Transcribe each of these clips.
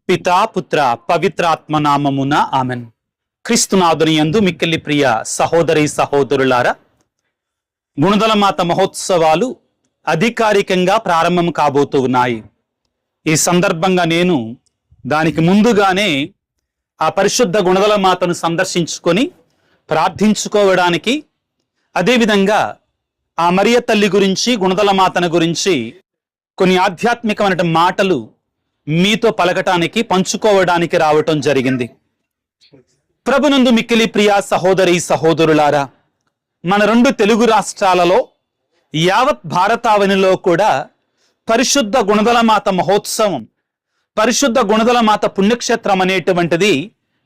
పితా పుత్ర పవిత్రాత్మ నామమున ఆమెన్. క్రీస్తునాథుని యందు మిక్కిలి ప్రియ సహోదరి సహోదరులారా, గుణదల మాత మహోత్సవాలు అధికారికంగా ప్రారంభం కాబోతూ ఉన్నాయి. ఈ సందర్భంగా నేను దానికి ముందుగానే ఆ పరిశుద్ధ గుణదల మాతను సందర్శించుకొని ప్రార్థించుకోవడానికి, అదేవిధంగా ఆ మరియ తల్లి గురించి, గుణదల మాతను గురించి కొన్ని ఆధ్యాత్మికమైన మాటలు మీతో పలకటానికి, పంచుకోవడానికి రావటం జరిగింది. ప్రభునందు మిక్కిలి ప్రియ సహోదరి సహోదరులారా, మన రెండు తెలుగు రాష్ట్రాలలో, యావత్ భారతావనిలో కూడా పరిశుద్ధ గుణదల మాత మహోత్సవం, పరిశుద్ధ గుణదల మాత పుణ్యక్షేత్రం అనేటువంటిది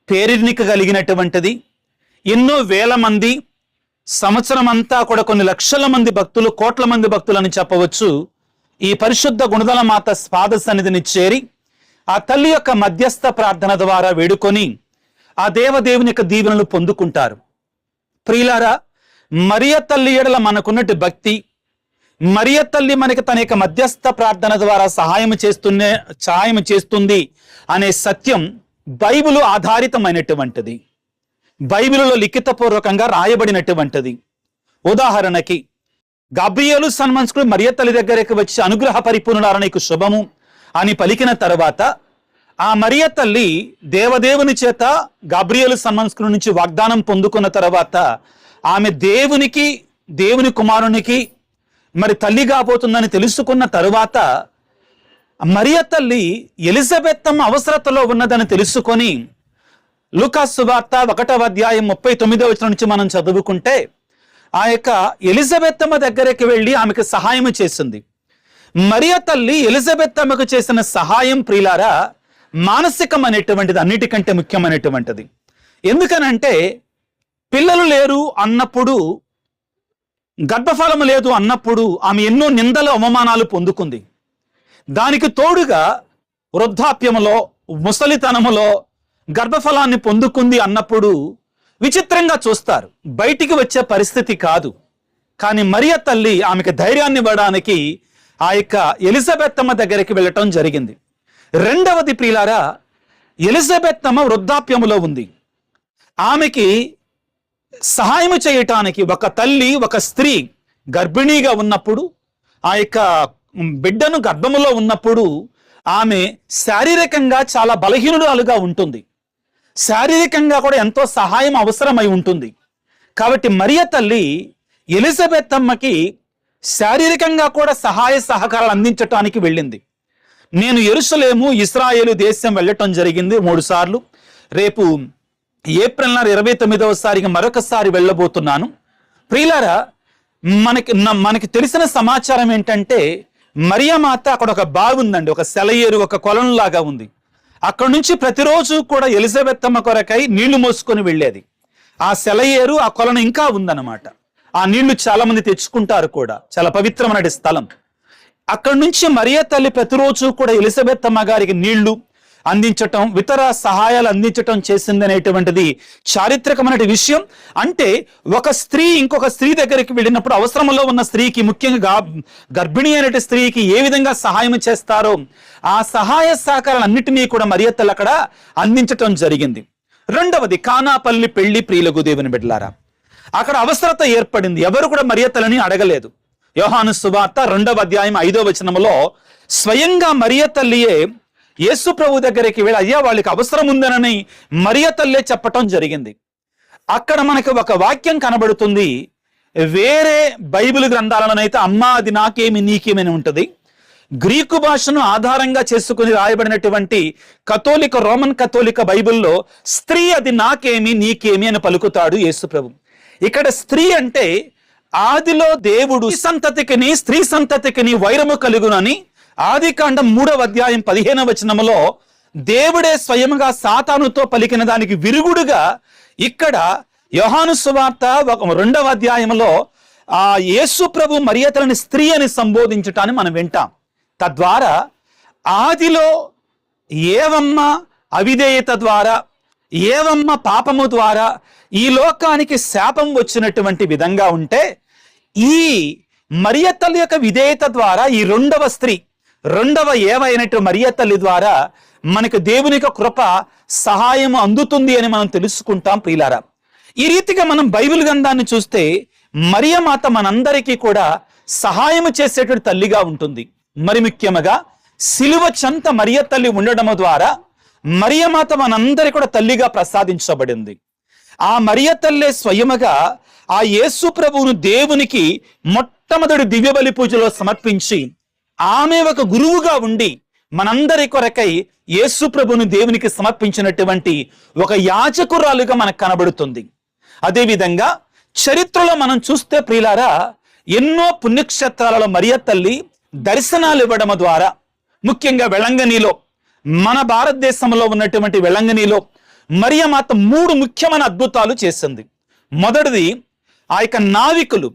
పేరెన్నిక కలిగినటువంటిది. ఎన్నో వేల మంది, సంవత్సరం అంతా కూడా కొన్ని లక్షల మంది భక్తులు, కోట్ల మంది భక్తులు అని చెప్పవచ్చు, ఈ పరిశుద్ధ గుణదల మాత పాద సన్నిధిని చేరి ఆ తల్లి యొక్క మధ్యస్థ ప్రార్థన ద్వారా వేడుకొని ఆ దేవదేవుని యొక్క దీవెనలు పొందుకుంటారు. ప్రియులారా, మరియ తల్లి ఎడల మనకున్నట్టు భక్తి, మరియ తల్లి మనకి తన యొక్క మధ్యస్థ ప్రార్థన ద్వారా సహాయం చేస్తుంది అనే సత్యం బైబిలు ఆధారితమైనటువంటిది, బైబిలులో లిఖితపూర్వకంగా రాయబడినటువంటిది. ఉదాహరణకి, గబ్రియేలు సన్మంస్కుడు మరియ తల్లి దగ్గరికి వచ్చి అనుగ్రహ పరిపూర్ణులారా నీకు శుభము అని పలికిన తర్వాత ఆ మరియ తల్లి దేవదేవుని చేత గబ్రియేలు సన్మంస్కుడి నుంచి వాగ్దానం పొందుకున్న తర్వాత ఆమె దేవుని కుమారునికి మరి తల్లి కాబోతుందని తెలుసుకున్న తరువాత మరియ తల్లి ఎలిజబెత్తమ్మ అవసరతలో ఉన్నదని తెలుసుకొని లూకా సువార్త 1వ అధ్యాయం 39వ వచనం నుంచి మనం చదువుకుంటే ఆ యొక్క ఎలిజబెత్తమ్మ దగ్గరికి వెళ్ళి ఆమెకు సహాయం చేసింది. మరియ తల్లి ఎలిజబెత్తమ్మకు చేసిన సహాయం ప్రియులారా మానసికం అనేటువంటిది, అన్నిటికంటే ముఖ్యమైనటువంటిది. ఎందుకనంటే పిల్లలు లేరు అన్నప్పుడు, గర్భఫలము లేదు అన్నప్పుడు ఆమె ఎన్నో నిందలు అవమానాలు పొందుకుంది. దానికి తోడుగా వృద్ధాప్యములో, ముసలితనములో గర్భఫలాన్ని పొందుకుంది అన్నప్పుడు విచిత్రంగా చూస్తారు, బయటికి వచ్చే పరిస్థితి కాదు. కానీ మరియ తల్లి ఆమెకు ధైర్యాన్ని ఇవ్వడానికి ఆ యొక్క ఎలిజబెత్తమ్మ దగ్గరికి వెళ్ళటం జరిగింది. రెండవది ప్రియులారా, ఎలిజబెత్తమ్మ వృద్ధాప్యములో ఉంది. ఆమెకి సహాయం చేయటానికి ఒక తల్లి, ఒక స్త్రీ గర్భిణీగా ఉన్నప్పుడు, ఆ యొక్క బిడ్డను గర్భములో ఉన్నప్పుడు ఆమె శారీరకంగా చాలా బలహీనురాలుగా ఉంటుంది, శారీరకంగా కూడా ఎంతో సహాయం అవసరమై ఉంటుంది. కాబట్టి మరియ తల్లి ఎలిజబెత్తమ్మకి శారీరకంగా కూడా సహాయ సహకారాలు అందించటానికి వెళ్ళింది. నేను యెరూషలేము, ఇశ్రాయేలు దేశం వెళ్ళటం జరిగింది 3 సార్లు. రేపు ఏప్రిల్ 29వ మరొకసారి వెళ్ళబోతున్నాను. ప్రియులారా, మనకి తెలిసిన సమాచారం ఏంటంటే మరియమాత అక్కడ ఒక బావి ఉందండి, ఒక సెలయేరు, ఒక కొలంలాగా ఉంది. అక్కడ నుంచి ప్రతిరోజు కూడా ఎలిజబెత్తమ్మ కొరకై నీళ్లు మోసుకొని వెళ్ళేది. ఆ సెలయేరు, ఆ కొలను ఇంకా ఉందన్నమాట. ఆ నీళ్లు చాలా మంది తెచ్చుకుంటారు కూడా, చాలా పవిత్రమైన స్థలం. అక్కడి నుంచి మరియ తల్లి ప్రతిరోజు కూడా ఎలిజబెత్తమ్మ గారికి నీళ్లు అందించటం, ఇతర సహాయాలు అందించటం చేసింది అనేటువంటిది చారిత్రకమైన విషయం. అంటే ఒక స్త్రీ ఇంకొక స్త్రీ దగ్గరికి వెళ్ళినప్పుడు అవసరంలో ఉన్న స్త్రీకి, ముఖ్యంగా గర్భిణీ అనే స్త్రీకి ఏ విధంగా సహాయం చేస్తారో ఆ సహాయ సహకారాలన్నిటినీ కూడా మరియ తల్లి అక్కడ అందించటం జరిగింది. రెండవది, కానాపల్లి పెళ్లి ప్రియులకు దేవుని బిడ్డలారా, అక్కడ అవసరత ఏర్పడింది. ఎవరు కూడా మరియ తల్లిని అడగలేదు. యోహాను సువార్త 2వ అధ్యాయం 5వ వచనములో స్వయంగా మరియ తల్లియే యేసు ప్రభు దగ్గరికి వెళ్ళి, అయ్యా వాళ్ళకి అవసరం ఉందనని మరియ తల్లే చెప్పటం జరిగింది. అక్కడ మనకు ఒక వాక్యం కనబడుతుంది. వేరే బైబిల్ గ్రంథాలనైతే అమ్మా అది నాకేమి నీకేమని ఉంటుంది. గ్రీకు భాషను ఆధారంగా చేసుకుని రాయబడినటువంటి రోమన్ కథోలిక బైబిల్లో స్త్రీ అది నాకేమి నీకేమి అని పలుకుతాడు యేసు ప్రభు. ఇక్కడ స్త్రీ అంటే ఆదిలో దేవుడు సంతతికిని స్త్రీ సంతతికిని వైరము కలుగునని ఆదికాండం 3వ అధ్యాయం 15వ వచనములో దేవుడే స్వయముగా సాతానుతో పలికిన దానికి విరుగుడుగా ఇక్కడ యోహాను సువార్త 2వ అధ్యాయంలో ఆ యేసు ప్రభు మరియ తల్లిని స్త్రీ అని సంబోధించటాన్ని మనం వింటాం. తద్వారా ఆదిలో ఏవమ్మ అవిధేయత ద్వారా, ఏవమ్మ పాపము ద్వారా ఈ లోకానికి శాపం వచ్చినటువంటి విధంగా ఉంటే, ఈ మరియ తల్లి యొక్క విధేయత ద్వారా ఈ రెండవ ఏవైనట్టు మరియ తల్లి ద్వారా మనకు దేవుని యొక్క కృప సహాయం అందుతుంది అని మనం తెలుసుకుంటాం ప్రియులారా. ఈ రీతిగా మనం బైబిల్ గ్రంథాన్ని చూస్తే మరియమాత మనందరికీ కూడా సహాయం చేసేటువంటి తల్లిగా ఉంటుంది. మరి ముఖ్యముగా సిలువ చెంత మరియ తల్లి ఉండడం ద్వారా మరియమాత మనందరి కూడా తల్లిగా ప్రసాదించబడింది. ఆ మరియ తల్లే స్వయముగా ఆ యేసు ప్రభువును దేవునికి మొట్టమొదటి దివ్య బలి పూజలో సమర్పించి ఆమె ఒక గురువుగా ఉండి మనందరి కొరకై యేసు ప్రభువును దేవునికి సమర్పించినటువంటి ఒక యాజకురాలుగా మనకు కనబడుతుంది. అదేవిధంగా చరిత్రలో మనం చూస్తే ప్రియులారా, ఎన్నో పుణ్యక్షేత్రాలలో మరియ తల్లి దర్శనాలు ఇవ్వడం ద్వారా, ముఖ్యంగా వెలంగనీలో, మన భారతదేశంలో ఉన్నటువంటి వెలంగనీలో మరియమాత 3 ముఖ్యమైన అద్భుతాలు చేసింది. మొదటిది, ఆ యొక్క నావికులు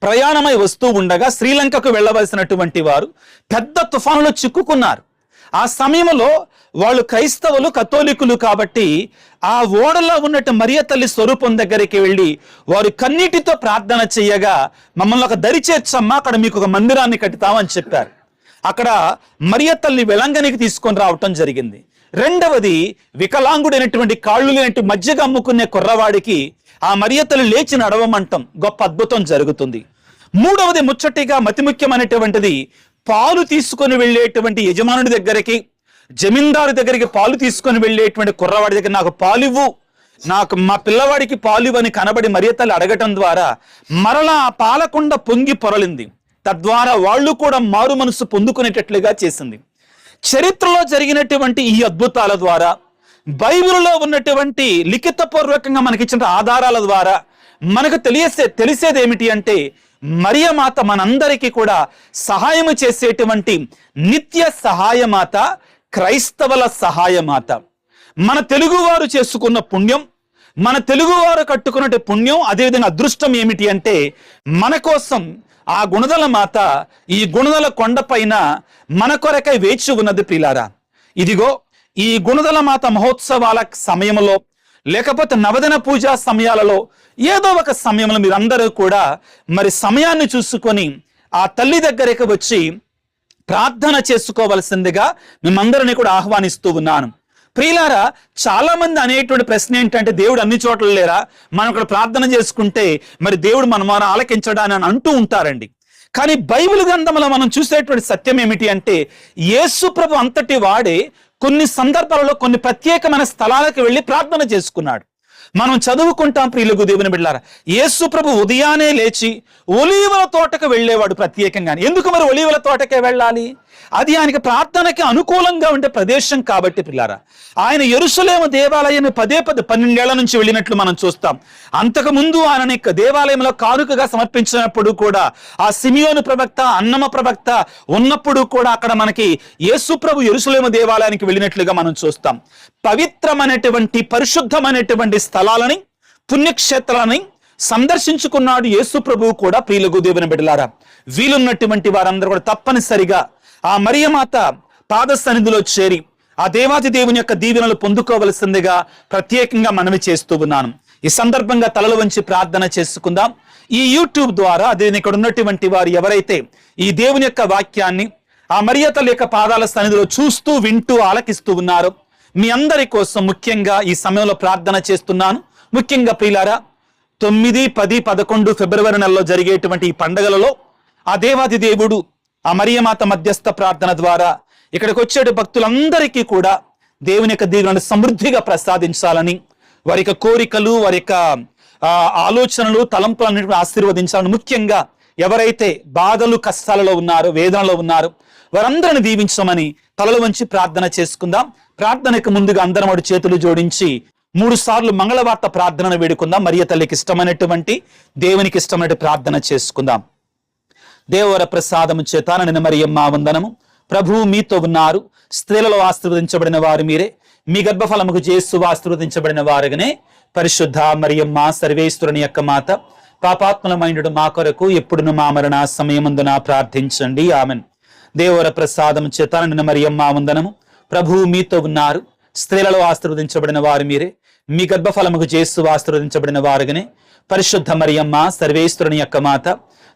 ప్రయాణమై వస్తూ ఉండగా శ్రీలంకకు వెళ్ళవలసినటువంటి వారు పెద్ద తుఫానులో చిక్కుకున్నారు. ఆ సమయంలో వాళ్ళు క్రైస్తవులు, కథోలికులు కాబట్టి ఆ ఓడలో ఉన్నట్టు మరియ తల్లి స్వరూపం దగ్గరికి వెళ్ళి వారు కన్నీటితో ప్రార్థన చేయగా, మమ్మల్ని ఒక దరి చేర్చమ్మా, అక్కడ మీకు ఒక మందిరాన్ని కట్టుతామని చెప్పారు. అక్కడ మరియ తల్లి వెలంగనికి తీసుకొని రావటం జరిగింది. రెండవది, వికలాంగుడైనటువంటి కాళ్ళు లేనట్టు మధ్యగా అమ్ముకునే కుర్రవాడికి ఆ మరియ తల్లి లేచి నడవమంటం గొప్ప అద్భుతం జరుగుతుంది. మూడవది, ముచ్చటిగా మతి ముఖ్యమైనటువంటిది, పాలు తీసుకొని వెళ్ళేటువంటి యజమానుడి దగ్గరికి, జమీందారు దగ్గరికి పాలు తీసుకొని వెళ్ళేటువంటి కుర్రవాడి దగ్గర నాకు పాలివ్వు, నాకు మా పిల్లవాడికి పాలివ్వు అని కనబడి మరియ తల్లి అడగటం ద్వారా మరలా ఆ పాలకొండ పొంగి పొరలింది. తద్వారా వాళ్ళు కూడా మారు మనసు పొందుకునేటట్లుగా చేసింది. చరిత్రలో జరిగినటువంటి ఈ అద్భుతాల ద్వారా, బైబిల్లో ఉన్నటువంటి లిఖితపూర్వకంగా మనకిచ్చిన ఆధారాల ద్వారా మనకు తెలిసేది ఏమిటి అంటే, మరియమాత మనందరికీ కూడా సహాయం చేసేటువంటి నిత్య సహాయమాత, క్రైస్తవుల సహాయమాత. మన తెలుగువారు చేసుకున్న పుణ్యం, మన తెలుగువారు కట్టుకున్నట్టు పుణ్యం, అదేవిధంగా అదృష్టం ఏమిటి అంటే, మన కోసం ఆ గుణదల మాత ఈ గుణదల కొండపైన మన కొరకై వేచి ఉన్నది ప్రియులారా. ఇదిగో ఈ గుణదల మాత మహోత్సవాల సమయంలో, లేకపోతే నవదిన పూజా సమయాలలో ఏదో ఒక సమయంలో మీరందరూ కూడా మరి సమయాన్ని చూసుకొని ఆ తల్లి దగ్గరికి వచ్చి ప్రార్థన చేసుకోవలసిందిగా మిమ్మందరినీ కూడా ఆహ్వానిస్తూ ఉన్నాను. ప్రియులారా, చాలా మంది అనేటువంటి ప్రశ్న ఏంటంటే, దేవుడు అన్ని చోట్ల లేరా, మనం ఇక్కడ ప్రార్థన చేసుకుంటే మరి దేవుడు మనం ఆలకించడాని అని అంటూ ఉంటారండి. కానీ బైబిల్ గ్రంథంలో మనం చూసేటువంటి సత్యం ఏమిటి అంటే, యేసు ప్రభు అంతటి వాడే కొన్ని సందర్భాలలో కొన్ని ప్రత్యేకమైన స్థలాలకు వెళ్ళి ప్రార్థన చేసుకున్నాడు. మనం చదువుకుంటాం ప్రియులకు దేవుని బిడ్డలారా, యేసు ప్రభు ఉదయాన్నే లేచి ఒలీవల తోటకు వెళ్ళేవాడు ప్రత్యేకంగా. ఎందుకు మరి ఒలీవల తోటకే వెళ్ళాలి? అది ఆయనకి ప్రార్థనకి అనుకూలంగా ఉండే ప్రదేశం కాబట్టి ప్రియులారా. ఆయన యెరూషలేము దేవాలయాన్ని 12 ఏళ్ల నుంచి వెళ్ళినట్లు మనం చూస్తాం. అంతకు ముందు ఆయన దేవాలయంలో కానుకగా సమర్పించినప్పుడు కూడా ఆ సిమియోను ప్రవక్త, అన్నమ ప్రవక్త ఉన్నప్పుడు కూడా అక్కడ మనకి యేసు ప్రభు యెరూషలేము దేవాలయానికి వెళ్ళినట్లుగా మనం చూస్తాం. పవిత్రమైనటువంటి, పరిశుద్ధమైనటువంటి స్థలాలని, పుణ్యక్షేత్రాలని సందర్శించుకున్నాడు యేసు ప్రభువు కూడా. ప్రియులకు దేవుని బిడ్డలారా, వీలున్నటువంటి వారందరూ కూడా తప్పనిసరిగా ఆ మరియమాత పాద సన్నిధిలో చేరి ఆ దేవాది దేవుని యొక్క దీవెనలు పొందుకోవలసిందిగా ప్రత్యేకంగా మనవి చేస్తూ ఉన్నాను. ఈ సందర్భంగా తలలు వంచి ప్రార్థన చేసుకుందాం. ఈ యూట్యూబ్ ద్వారా, అదే ఇక్కడ ఉన్నటువంటి వారు ఎవరైతే ఈ దేవుని యొక్క వాక్యాన్ని ఆ మరియ తల్లి యొక్క పాదాల సన్నిధిలో చూస్తూ, వింటూ, ఆలకిస్తూ ఉన్నారో మీ అందరి కోసం ముఖ్యంగా ఈ సమయంలో ప్రార్థన చేస్తున్నాను. ముఖ్యంగా ప్రియులారా, 9, 10, 11 ఫిబ్రవరి నెలలో జరిగేటువంటి ఈ పండుగలలో ఆ దేవాది దేవుడు ఆ మరియమాత మధ్యస్థ ప్రార్థన ద్వారా ఇక్కడికి వచ్చే భక్తులందరికీ కూడా దేవుని యొక్క దీవెనలను సమృద్ధిగా ప్రసాదించాలని, వారి యొక్క కోరికలు, వారి యొక్క ఆలోచనలు, తలంపులన్నింటినీ ఆశీర్వదించాలని, ముఖ్యంగా ఎవరైతే బాధలు, కష్టాలలో ఉన్నారో, వేదనలో ఉన్నారో వారందరిని దీవించమని తలలు వంచి ప్రార్థన చేసుకుందాం. ప్రార్థనకు ముందుగా అందరం వాడి చేతులు జోడించి 3 సార్లు మంగళవార్త ప్రార్థనను వేడుకుందాం. మరియ తల్లికి ఇష్టమైనటువంటి, దేవునికి ఇష్టమైనటువంటి ప్రార్థన చేసుకుందాం. దేవర ప్రసాదము చేత నిన్న మరియమ్మ వందనము. ప్రభువు మీతో ఉన్నారు, స్త్రీలలో ఆశీర్వదించబడిన వారు మీరే, మీ గర్భఫలముకు యేసు ఆశీర్వదించబడిన వారుగానే. పరిశుద్ధ మరియమ్మ, సర్వేశ్వరుని యొక్క మాత, పాపాత్మలమైనడు మా కొరకు ఎప్పుడును మా మరణ సమయమందున ప్రార్థించండి. ఆమెన్. దేవర ప్రసాదము చేత నిన్న మరియమ్మ వందనము. ప్రభువు మీతో ఉన్నారు, స్త్రీలలో ఆశీర్వదించబడిన వారు మీరే, మీ గర్భఫలముకు యేసు ఆశీర్వదించబడిన వారుగానే. పరిశుద్ధ మరియమ్మ, సర్వేశ్వరుని యొక్క మాత,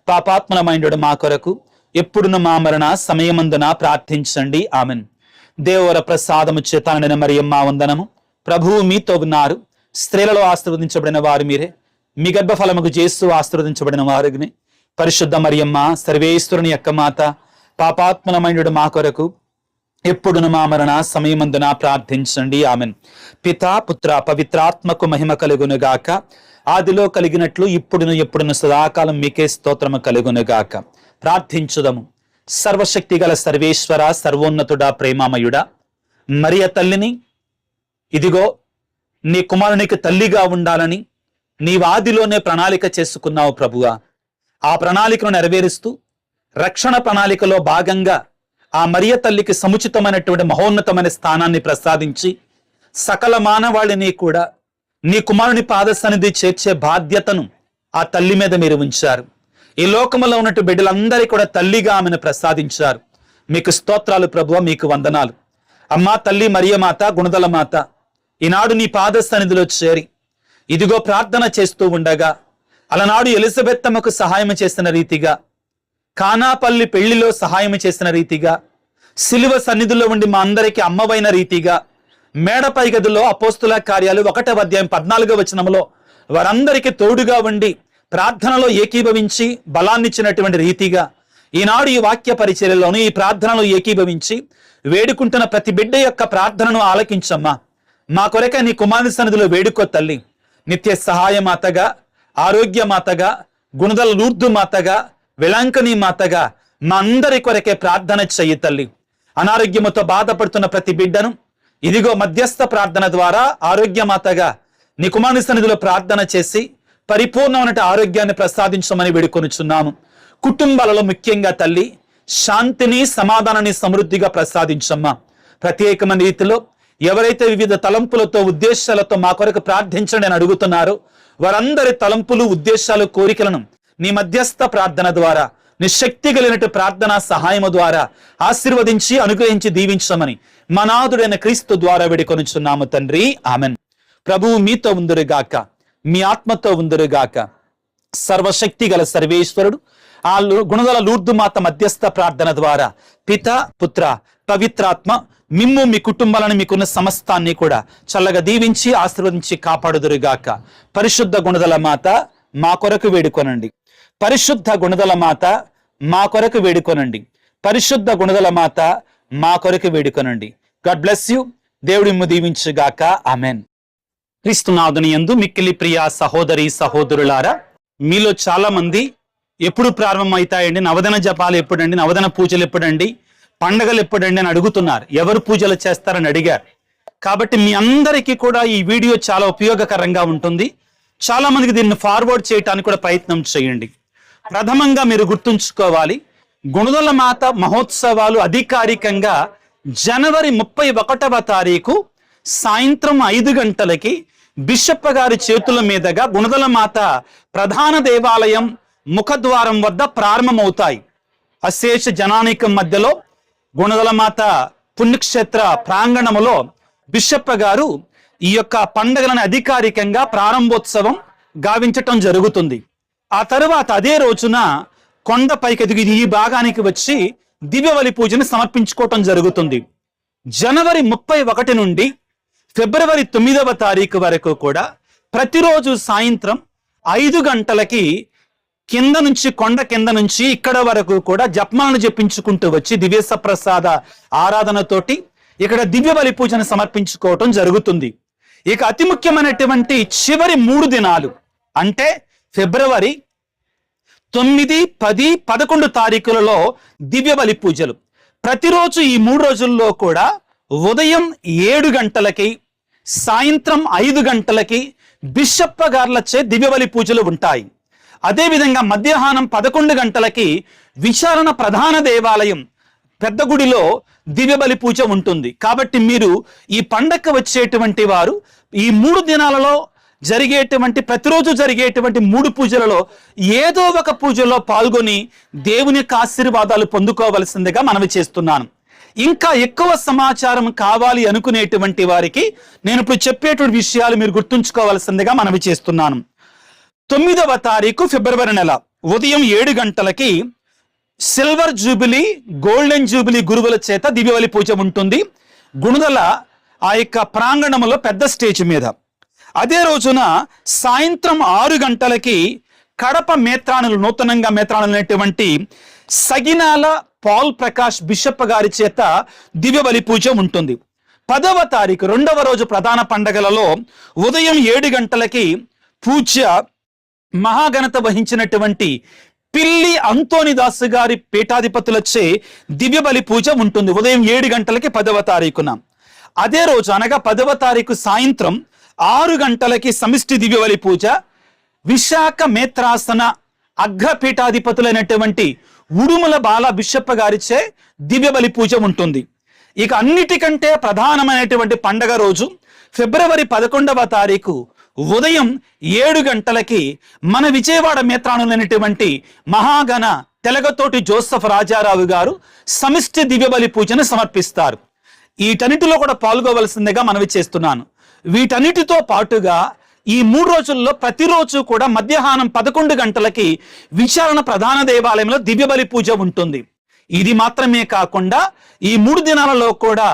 పాపాత్మలమైనడు మా కొరకు ఎప్పుడును మా మరణ సమయమందున ప్రార్థించండి. ఆమెన్. దేవర ప్రసాదము చేత నిండిన మరియమ్మ వందనము. ప్రభువు మీతో ఉన్నారు, స్త్రీలలో ఆశీర్వదించబడిన వారు మీరే, మీ గర్భఫలముకు యేసు ఆశీర్వదించబడిన వారుని. పరిశుద్ధ మరియమ్మ సర్వేశ్వరుని యొక్క మాత, పాపాత్మలమైనడు మా కొరకు ఎప్పుడును మా మరణ సమయమందున ప్రార్థించండి. ఆమెన్. పితా పుత్ర పవిత్రాత్మకు మహిమ కలుగునుగాక. ఆదిలో కలిగినట్లు ఇప్పుడును ఎప్పుడును సదాకాలం మీకే స్తోత్రము కలుగునుగాక. ప్రార్థించుదము. సర్వశక్తి గల సర్వేశ్వర, సర్వోన్నతుడా, ప్రేమామయుడా, మరియ తల్లిని ఇదిగో నీ కుమారునికి తల్లిగా ఉండాలని నీవు ఆదిలోనే ప్రణాళిక చేసుకున్నావు ప్రభువా. ఆ ప్రణాళికను నెరవేరుస్తూ రక్షణ ప్రణాళికలో భాగంగా ఆ మరియ తల్లికి సముచితమైనటువంటి మహోన్నతమైన స్థానాన్ని ప్రసాదించి సకల మానవాళిని కూడా నీ కుమారుని పాదసన్నిధి చేర్చే బాధ్యతను ఆ తల్లి మీద మీరు ఉంచారు. ఈ లోకములో ఉన్నట్టు బిడ్డలందరికీ కూడా తల్లిగా ఆమెను ప్రసాదించారు. మీకు స్తోత్రాలు ప్రభువా, మీకు వందనాలు. అమ్మా తల్లి మరియమాత, గుణదల మాత, ఈనాడు నీ పాద సన్నిధిలో చేరి ఇదిగో ప్రార్థన చేస్తూ ఉండగా అలనాడు ఎలిజబెత్తమ్మకు సహాయం చేసిన రీతిగా, కానాపల్లి పెళ్లిలో సహాయం చేసిన రీతిగా, సిలువ సన్నిధిలో ఉండి మా అందరికీ అమ్మవైన రీతిగా, మేడపై గదిలో అపోస్తుల కార్యాలు 1వ అధ్యాయం 14వ వచనంలో వారందరికీ తోడుగా ఉండి ప్రార్థనలో ఏకీభవించి బలాన్నిచ్చినటువంటి రీతిగా ఈనాడు ఈ వాక్య పరిచర్యలోను ఈ ప్రార్థనలో ఏకీభవించి వేడుకుంటున్న ప్రతి బిడ్డ యొక్క ప్రార్థనను ఆలకించమ్మా. మా కొరకే నీ కుమారుని సన్నిధిలో వేడుకో తల్లి. నిత్య సహాయ మాతగా, ఆరోగ్య మాతగా, గుణదల లూర్దు మాతగా, విలాంకని మాతగా మా అందరి కొరకే ప్రార్థన చెయ్యి తల్లి. అనారోగ్యముతో బాధపడుతున్న ప్రతి బిడ్డను ఇదిగో మధ్యస్థ ప్రార్థన ద్వారా ఆరోగ్య మాతగా నీ కుమారుని సన్నిధిలో ప్రార్థన చేసి పరిపూర్ణమైన ఆరోగ్యాన్ని ప్రసాదించమని వేడుకొనుచున్నాము. కుటుంబాలలో ముఖ్యంగా తల్లి శాంతిని, సమాధానాన్ని సమృద్ధిగా ప్రసాదించమ్మా. ప్రత్యేకమైన రీతిలో ఎవరైతే వివిధ తలంపులతో, ఉద్దేశాలతో మా కొరకు ప్రార్థించండి అని అడుగుతున్నారో వారందరి తలంపులు, ఉద్దేశాలు, కోరికలను నీ మధ్యస్థ ప్రార్థన ద్వారా, నీ శక్తి కలిగినట్టు ప్రార్థన సహాయము ద్వారా ఆశీర్వదించి అనుగ్రహించి దీవించమని మనాథుడైన క్రీస్తు ద్వారా వేడుకొనుచున్నాము తండ్రి. ఆమెన్. ప్రభువు మీతో ఉందురుగాక, మీ ఆత్మతో ఉందురుగాక. సర్వశక్తి గల సర్వేశ్వరుడు ఆ గుణదల లూర్దు మాత మధ్యస్థ ప్రార్థన ద్వారా పిత, పుత్ర, పవిత్రాత్మ మిమ్ము, మీ కుటుంబాలను, మీకున్న సమస్తాన్ని కూడా చల్లగా దీవించి ఆశీర్వదించి కాపాడుదురుగాక. పరిశుద్ధ గుణదల మాత మా కొరకు వేడుకొనండి. పరిశుద్ధ గుణదల మాత మా కొరకు వేడుకొనండి. పరిశుద్ధ గుణదల మాత మా కొరకు వేడుకొనండి. God bless you. దేవుడి మిమ్ము దీవించుగాక. ఆమెన్. క్రీస్తునాథుని యందు మిక్కిలి ప్రియ సహోదరి సహోదరులారా, మీలో చాలా మంది ఎప్పుడు ప్రారంభం అవుతాయండి, నవదన జపాలు ఎప్పుడండి, నవదన పూజలు ఎప్పుడండి, పండగలు ఎప్పుడండి అని అడుగుతున్నారు. ఎవరు పూజలు చేస్తారని అడిగారు. కాబట్టి మీ అందరికీ కూడా ఈ వీడియో చాలా ఉపయోగకరంగా ఉంటుంది. చాలా మందికి దీన్ని ఫార్వర్డ్ చేయడానికి కూడా ప్రయత్నం చేయండి. ప్రథమంగా మీరు గుర్తుంచుకోవాలి, గుణదల మాత మహోత్సవాలు అధికారికంగా జనవరి 31వ తారీఖు సాయంత్రం 5 గంటలకి బిషప్ గారి చేతుల మీదుగా గుణదల మాత ప్రధాన దేవాలయం ముఖద్వారం వద్ద ప్రారంభమవుతాయి. అశేష జనానికం మధ్యలో గుణదల మాత పుణ్యక్షేత్ర ప్రాంగణములో బిషప్ గారు ఈ యొక్క పండుగలను అధికారికంగా ప్రారంభోత్సవం గావించటం జరుగుతుంది. ఆ తరువాత అదే రోజున కొండపైకి ఎదిగి ఈ భాగానికి వచ్చి దివ్యబలి పూజను సమర్పించుకోవటం జరుగుతుంది. జనవరి 31 నుండి ఫిబ్రవరి 9వ తారీఖు వరకు కూడా ప్రతిరోజు సాయంత్రం 5 గంటలకి కింద నుంచి, కొండ కింద నుంచి ఇక్కడ వరకు కూడా జపమాలను జపించుకుంటూ వచ్చి దివ్య ప్రసాద ఆరాధనతోటి ఇక్కడ దివ్య బలి పూజను సమర్పించుకోవటం జరుగుతుంది. ఇక అతి ముఖ్యమైనటువంటి చివరి 3 దినాలు అంటే ఫిబ్రవరి 9, 10, 11 తారీఖులలో దివ్య బలి పూజలు. ప్రతిరోజు ఈ 3 రోజుల్లో కూడా ఉదయం 7 గంటలకి, సాయంత్రం 5 గంటలకి బిషప్ గార్లచే దివ్య బలి పూజలు ఉంటాయి. అదేవిధంగా మధ్యాహ్నం 11 గంటలకి విచారణ ప్రధాన దేవాలయం పెద్ద గుడిలో దివ్య బలి పూజ ఉంటుంది. కాబట్టి మీరు ఈ పండగ వచ్చేటువంటి వారు ఈ 3 దినాలలో జరిగేటువంటి, ప్రతిరోజు జరిగేటువంటి 3 పూజలలో ఏదో ఒక పూజలో పాల్గొని దేవుని యొక్క ఆశీర్వాదాలు పొందుకోవలసిందిగా మనవి చేస్తున్నాను. ఇంకా ఎక్కువ సమాచారం కావాలి అనుకునేటువంటి వారికి నేను ఇప్పుడు చెప్పేటువంటి విషయాలు మీరు గుర్తుంచుకోవాల్సిందిగా మనవి చేస్తున్నాను. 9వ తారీఖు ఫిబ్రవరి నెల ఉదయం 7 గంటలకి సిల్వర్ జూబిలీ, గోల్డెన్ జూబిలీ గురువుల చేత దివ్యబలి పూజ ఉంటుంది. గుణదల ఆ యొక్క ప్రాంగణంలో పెద్ద స్టేజ్ మీద. అదే రోజున సాయంత్రం 6 గంటలకి కడప మేత్రానులు, నూతనంగా మేత్రానులు అనేటువంటి సగినాల పాల్ ప్రకాష్ బిషప్ గారి చేత దివ్య బలి పూజ ఉంటుంది. 10వ తారీఖు 2వ రోజు ప్రధాన పండగలలో ఉదయం 7 గంటలకి పూజ్య మహాఘనత వహించినటువంటి పిల్లి అంతోనిదాసు గారి పీఠాధిపతులచే దివ్య బలి పూజ ఉంటుంది ఉదయం 7 గంటలకి 10వ తారీఖున. అదే రోజు అనగా 10వ తారీఖు సాయంత్రం 6 గంటలకి సమిష్టి దివ్య బలి పూజ విశాఖ మేత్రాసన అగ్రపీఠాధిపతులైనటువంటి ఉడుమల బాల బిషప్ గారిచే దివ్య బలి పూజ ఉంటుంది. ఇక అన్నిటికంటే ప్రధానమైనటువంటి పండగ రోజు ఫిబ్రవరి 11వ తారీఖు ఉదయం 7 గంటలకి మన విజయవాడ మేత్రానులైనటువంటి మహాగణ తెలగతోటి జోసెఫ్ రాజారావు గారు సమిష్టి దివ్య బలి పూజను సమర్పిస్తారు. వీటన్నిటిలో కూడా పాల్గొవలసిందిగా మనవి చేస్తున్నాను. వీటన్నిటితో పాటుగా ఈ 3 రోజుల్లో ప్రతిరోజు కూడా మధ్యాహ్నం 11 గంటలకి విచారణ ప్రధాన దేవాలయంలో దివ్య బలి పూజ ఉంటుంది. ఇది మాత్రమే కాకుండా ఈ 3 దినాలలో కూడా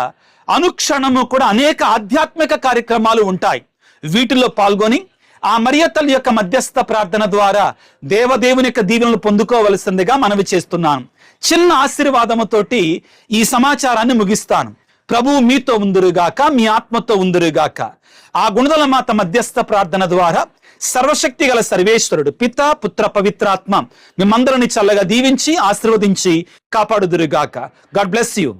అనుక్షణము కూడా అనేక ఆధ్యాత్మిక కార్యక్రమాలు ఉంటాయి. వీటిలో పాల్గొని ఆ మరియ తల్లి యొక్క మధ్యస్థ ప్రార్థన ద్వారా దేవదేవుని యొక్క దీవెనలు పొందుకోవలసిందిగా మనవి చేస్తున్నాను. చిన్న ఆశీర్వాదముతోటి ఈ సమాచారాన్ని ముగిస్తాను. ప్రభువు మీతో ఉందురుగాక, మీ ఆత్మతో ఉందురుగాక. ఆ గుణదల మాత మధ్యస్థ ప్రార్థన ద్వారా సర్వశక్తి గల సర్వేశ్వరుడు పిత పుత్ర పవిత్రాత్మ మిమ్మందరిని చల్లగా దీవించి ఆశీర్వదించి కాపాడుదురుగాక. God bless you.